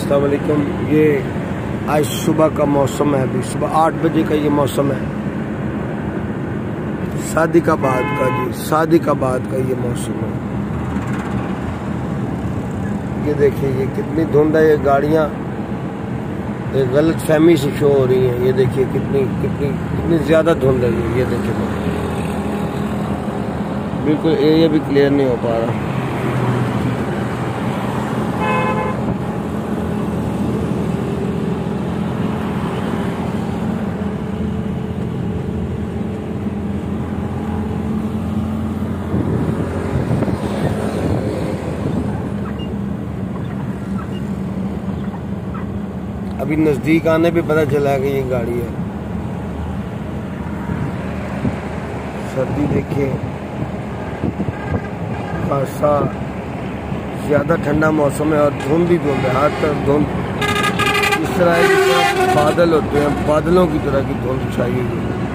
अस्सलाम वालेकुम। ये आज सुबह का मौसम है, अभी सुबह 8 बजे का ये मौसम है। शादी का बाद का जी, शादी का बाद का ये मौसम है। ये देखिए ये कितनी धुंध है, ये गाड़ियाँ एक गलत फहमी से शो हो रही हैं। ये देखिए कितनी कितनी कितनी ज़्यादा धुंध है ये देखिए, बिल्कुल एरिया भी क्लियर नहीं हो पा रहा। अभी नज़दीक आने पे पता चला कि ये गाड़ी है। सर्दी देखिए, खासा ज़्यादा ठंडा मौसम है और धुंध ही धुंध है। हर तरफ धुंध, इस तरह की बादल होते हैं, बादलों की तरह की धुंध छाई हुई है।